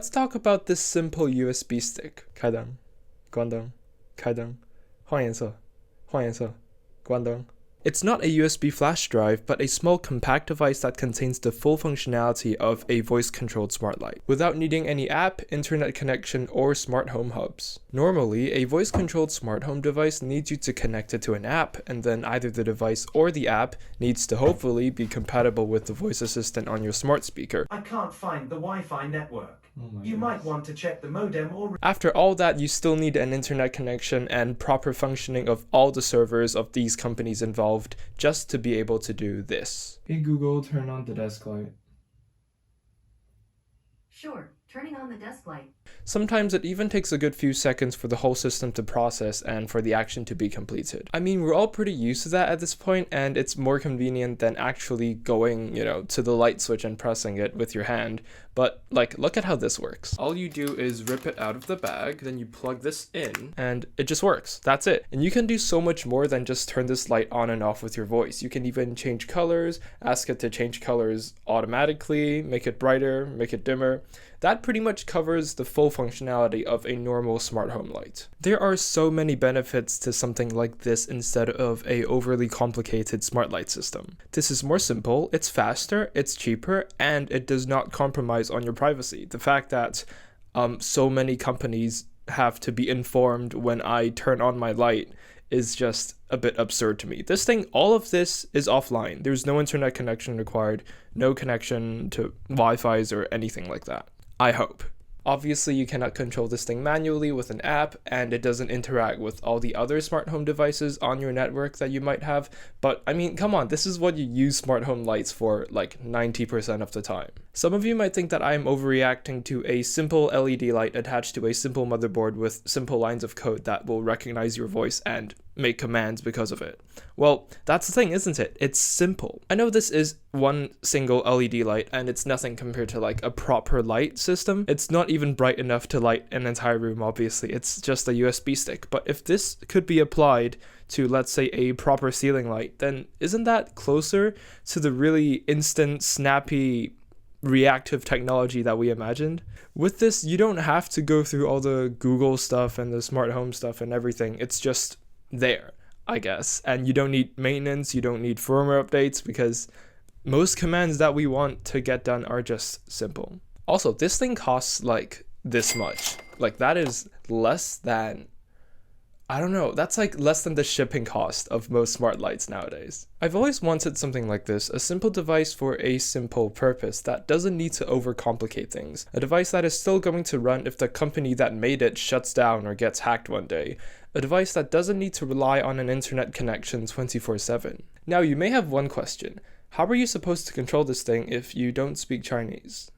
Let's talk about this simple USB stick. 开灯，关灯，开灯，换颜色，换颜色，关灯。It's not a USB flash drive, but a small compact device that contains the full functionality of a voice-controlled smart light, without needing any app, internet connection, or smart home hubs. Normally, a voice-controlled smart home device needs you to connect it to an app, and then either the device or the app needs to hopefully be compatible with the voice assistant on your smart speaker. I can't find the Wi-Fi network. You might want to check the modem or... After all that, you still need an internet connection and proper functioning of all the servers of these companies involved just to be able to do this. Hey Google, turn on the desk light. Sure, turning on the desk light. Sometimes it even takes a good few seconds for the whole system to process and for the action to be completed. I mean, we're all pretty used to that at this point, and it's more convenient than actually going, to the light switch and pressing it with your hand. But look at how this works. All you do is rip it out of the bag, then you plug this in, and it just works. That's it. And you can do so much more than just turn this light on and off with your voice. You can even change colors, ask it to change colors automatically, make it brighter, make it dimmer. That pretty much covers the full functionality of a normal smart home light. There are so many benefits to something like this instead of a overly complicated smart light system. This is more simple, it's faster, it's cheaper, and it does not compromise on your privacy. The fact that so many companies have to be informed when I turn on my light is just a bit absurd to me. This thing, all of this is offline. There's no internet connection required, no connection to Wi-Fi's or anything like that. I hope. Obviously, you cannot control this thing manually with an app, and it doesn't interact with all the other smart home devices on your network that you might have, but I mean, come on, this is what you use smart home lights for 90% of the time. Some of you might think that I am overreacting to a simple LED light attached to a simple motherboard with simple lines of code that will recognize your voice and make commands because of it. Well, that's the thing, isn't it? It's simple. I know this is one single LED light and it's nothing compared to a proper light system. It's not even bright enough to light an entire room, obviously. It's just a USB stick. But if this could be applied to, let's say, a proper ceiling light, then isn't that closer to the really instant, snappy, reactive technology that we imagined? With this, you don't have to go through all the Google stuff and the smart home stuff and everything. It's just there, I guess. And you don't need maintenance, you don't need firmware updates, because most commands that we want to get done are just simple. Also, this thing costs this much. That is less than, I don't know, that's less than the shipping cost of most smart lights nowadays. I've always wanted something like this, a simple device for a simple purpose that doesn't need to overcomplicate things. A device that is still going to run if the company that made it shuts down or gets hacked one day. A device that doesn't need to rely on an internet connection 24/7. Now you may have one question. How are you supposed to control this thing if you don't speak Chinese?